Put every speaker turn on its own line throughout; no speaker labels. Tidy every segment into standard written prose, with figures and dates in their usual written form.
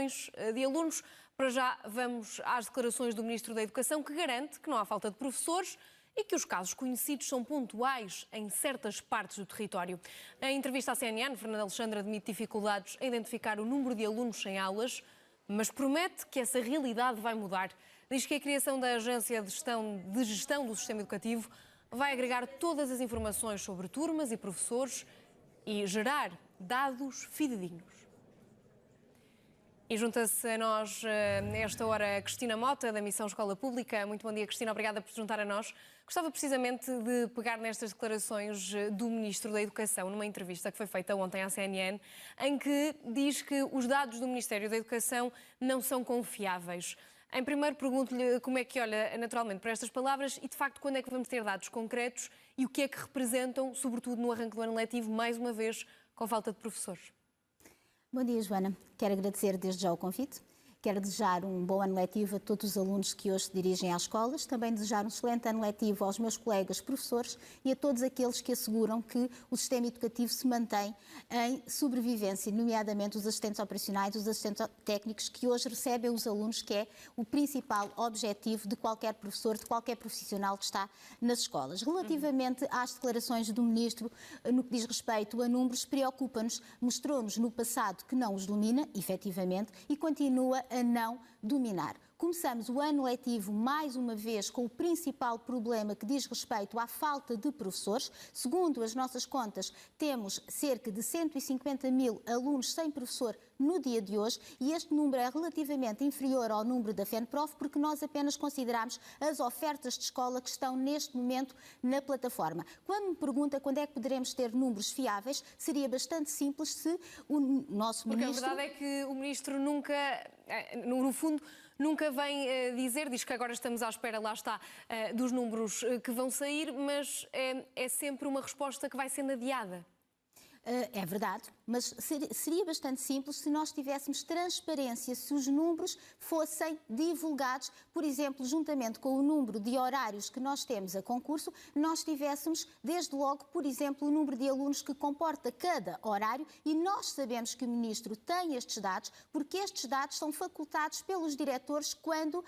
milhões de alunos. Para já vamos às declarações do Ministro da Educação, que garante que não há falta de professores e que os casos conhecidos são pontuais em certas partes do território. Em entrevista à CNN, Fernando Alexandre admite dificuldades em identificar o número de alunos sem aulas, mas promete que essa realidade vai mudar. Diz que a criação da Agência de Gestão do Sistema Educativo vai agregar todas as informações sobre turmas e professores e gerar dados fidedignos. E junta-se a nós, nesta hora, a Cristina Mota, da Missão Escola Pública. Muito bom dia, Cristina. Obrigada por se juntar a nós. Gostava precisamente de pegar nestas declarações do Ministro da Educação, numa entrevista que foi feita ontem à CNN, em que diz que os dados do Ministério da Educação não são confiáveis. Em primeiro, pergunto-lhe como é que olha naturalmente para estas palavras e, de facto, quando é que vamos ter dados concretos e o que é que representam, sobretudo no arranque do ano letivo, mais uma vez, com falta de professores.
Bom dia, Joana. Quero agradecer desde já o convite. Quero desejar um bom ano letivo a todos os alunos que hoje se dirigem às escolas, também desejar um excelente ano letivo aos meus colegas professores e a todos aqueles que asseguram que o sistema educativo se mantém em sobrevivência, nomeadamente os assistentes operacionais, os assistentes técnicos que hoje recebem os alunos, que é o principal objetivo de qualquer professor, de qualquer profissional que está nas escolas. Relativamente às declarações do Ministro, no que diz respeito a números, preocupa-nos, mostrou-nos no passado que não os domina, efetivamente, e continua a não dominar. Começamos o ano letivo, mais uma vez, com o principal problema que diz respeito à falta de professores. Segundo as nossas contas, temos cerca de 150 mil alunos sem professor no dia de hoje e este número é relativamente inferior ao número da FENPROF porque nós apenas consideramos as ofertas de escola que estão neste momento na plataforma. Quando me pergunta quando é que poderemos ter números fiáveis, seria bastante simples se o nosso Ministro...
Porque a verdade é que o Ministro nunca, no fundo, nunca vem diz que agora estamos à espera, lá está, dos números que vão sair, mas é sempre uma resposta que vai sendo adiada.
É verdade, mas seria bastante simples se nós tivéssemos transparência, se os números fossem divulgados, por exemplo, juntamente com o número de horários que nós temos a concurso, nós tivéssemos, desde logo, por exemplo, o número de alunos que comporta cada horário e nós sabemos que o Ministro tem estes dados, porque estes dados são facultados pelos diretores quando,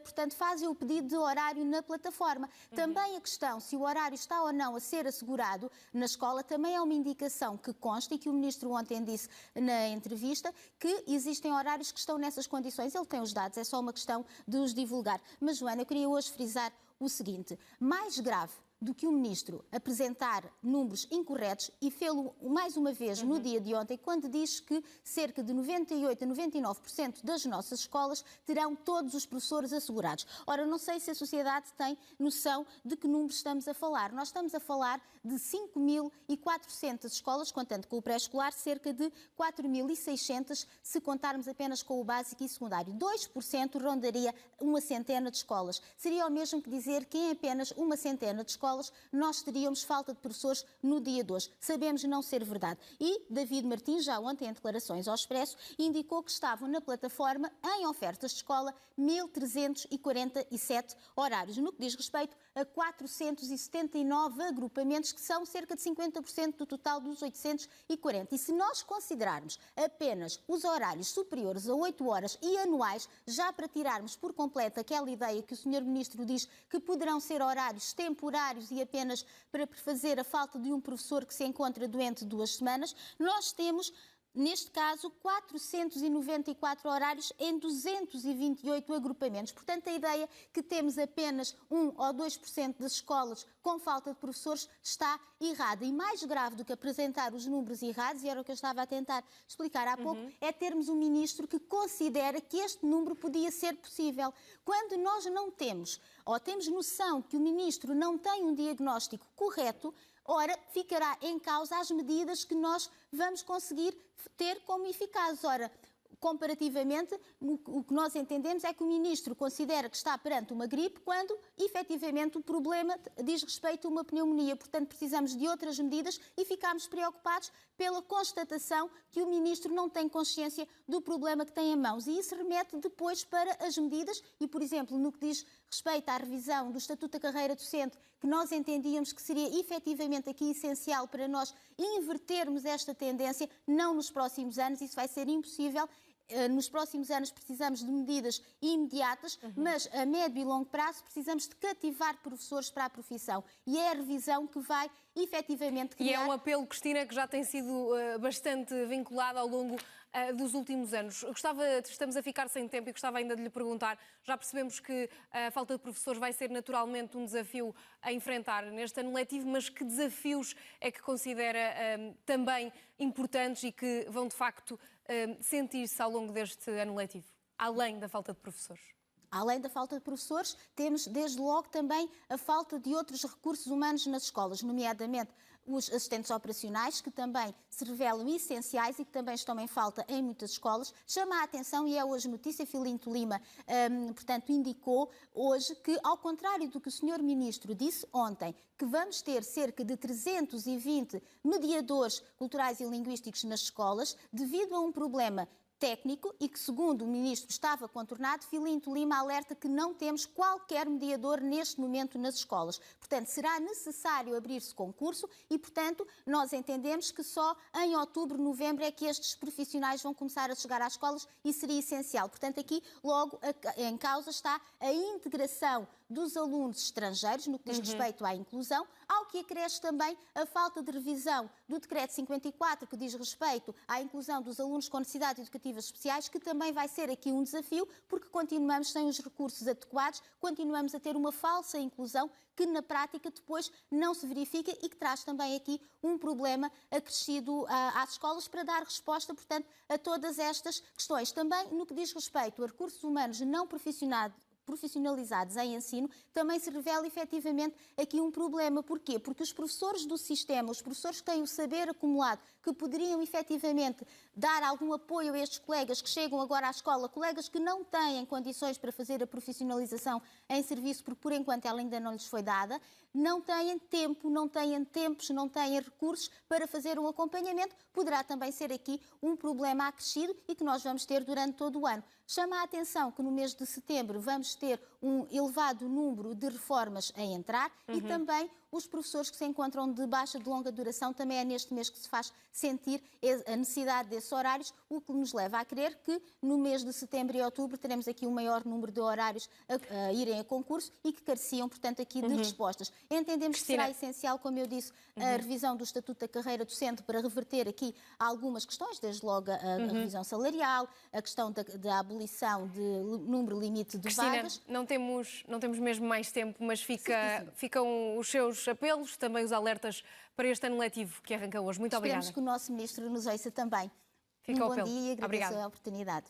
portanto, fazem o pedido de horário na plataforma. Também a questão se o horário está ou não a ser assegurado na escola também é uma indicação que consta e que o Ministro ontem disse na entrevista que existem horários que estão nessas condições. Ele tem os dados, é só uma questão de os divulgar. Mas, Joana, eu queria hoje frisar o seguinte: mais grave do que o Ministro apresentar números incorretos e fê-lo mais uma vez no dia de ontem, quando diz que cerca de 98% a 99% das nossas escolas terão todos os professores assegurados. Ora, não sei se a sociedade tem noção de que números estamos a falar. Nós estamos a falar de 5.400 escolas, contando com o pré-escolar, cerca de 4.600 se contarmos apenas com o básico e secundário. 2% rondaria uma centena de escolas. Seria o mesmo que dizer que em apenas uma centena de escolas nós teríamos falta de professores no dia de hoje. Sabemos não ser verdade. E David Martins, já ontem em declarações ao Expresso, indicou que estavam na plataforma, em ofertas de escola, 1.347 horários, no que diz respeito a 479 agrupamentos, que são cerca de 50% do total dos 840. E se nós considerarmos apenas os horários superiores a 8 horas e anuais, já para tirarmos por completo aquela ideia que o Sr. Ministro diz que poderão ser horários temporários e apenas para prefazer a falta de um professor que se encontra doente 2 semanas, nós temos, neste caso, 494 horários em 228 agrupamentos. Portanto, a ideia que temos apenas 1 ou 2% das escolas com falta de professores está errada. E mais grave do que apresentar os números errados, e era o que eu estava a tentar explicar há pouco, é termos um Ministro que considera que este número podia ser possível. Quando nós não temos, ou temos noção que o Ministro não tem um diagnóstico correto, ora, ficará em causa as medidas que nós vamos conseguir ter como eficazes. Ora, comparativamente, o que nós entendemos é que o Ministro considera que está perante uma gripe quando, efetivamente, o problema diz respeito a uma pneumonia. Portanto, precisamos de outras medidas e ficamos preocupados pela constatação que o Ministro não tem consciência do problema que tem em mãos. E isso remete depois para as medidas e, por exemplo, no que diz respeito à revisão do Estatuto da Carreira Docente, que nós entendíamos que seria efetivamente aqui essencial para nós invertermos esta tendência, não nos próximos anos, isso vai ser impossível. nos próximos anos precisamos de medidas imediatas, mas a médio e longo prazo precisamos de cativar professores para a profissão. E é a revisão que vai efetivamente criar...
E é um apelo, Cristina, que já tem sido bastante vinculado ao longo dos últimos anos. Estamos a ficar sem tempo e gostava ainda de lhe perguntar, já percebemos que a falta de professores vai ser naturalmente um desafio a enfrentar neste ano letivo, mas que desafios é que considera também importantes e que vão de facto sentir-se ao longo deste ano letivo, além da falta de professores?
Além da falta de professores, temos desde logo também a falta de outros recursos humanos nas escolas, nomeadamente os assistentes operacionais, que também se revelam essenciais e que também estão em falta em muitas escolas. Chama a atenção, e é hoje notícia, Filinto Lima, portanto, indicou hoje que, ao contrário do que o Sr. Ministro disse ontem, que vamos ter cerca de 320 mediadores culturais e linguísticos nas escolas, devido a um problema técnico e que, segundo o Ministro, estava contornado, Filinto Lima alerta que não temos qualquer mediador neste momento nas escolas. Portanto, será necessário abrir-se concurso e, portanto, nós entendemos que só em outubro, novembro é que estes profissionais vão começar a chegar às escolas e seria essencial. Portanto, aqui logo em causa está a integração dos alunos estrangeiros, no que diz respeito à inclusão, ao que acresce também a falta de revisão do Decreto 54, que diz respeito à inclusão dos alunos com necessidades educativas especiais, que também vai ser aqui um desafio, porque continuamos sem os recursos adequados, continuamos a ter uma falsa inclusão que na prática depois não se verifica e que traz também aqui um problema acrescido às escolas para dar resposta, portanto, a todas estas questões. Também no que diz respeito a recursos humanos não profissionalizados em ensino, também se revela efetivamente aqui um problema. Porquê? Porque os professores do sistema, os professores que têm o saber acumulado, que poderiam efetivamente dar algum apoio a estes colegas que chegam agora à escola, colegas que não têm condições para fazer a profissionalização em serviço, porque por enquanto ela ainda não lhes foi dada, não têm tempo, não têm tempos, não têm recursos para fazer um acompanhamento, poderá também ser aqui um problema acrescido e que nós vamos ter durante todo o ano. Chama a atenção que no mês de setembro vamos ter um elevado número de reformas a entrar e também os professores que se encontram de baixa de longa duração, também é neste mês que se faz sentir a necessidade desses horários, o que nos leva a crer que no mês de setembro e outubro teremos aqui um maior número de horários a irem a concurso e que careciam, portanto, aqui de respostas. Entendemos
Cristina,
que será essencial, como eu disse, a revisão do Estatuto da Carreira Docente para reverter aqui algumas questões, desde logo a revisão salarial, a questão da abolição de número limite de
Cristina,
vagas.
não temos mesmo mais tempo, mas ficam os seus apelos, também os alertas para este ano letivo que arranca hoje. Muito obrigada.
Esperemos que o nosso Ministro nos ouça também.
Fica o
Bom
apelo.
dia e agradeço
Obrigada.
a oportunidade.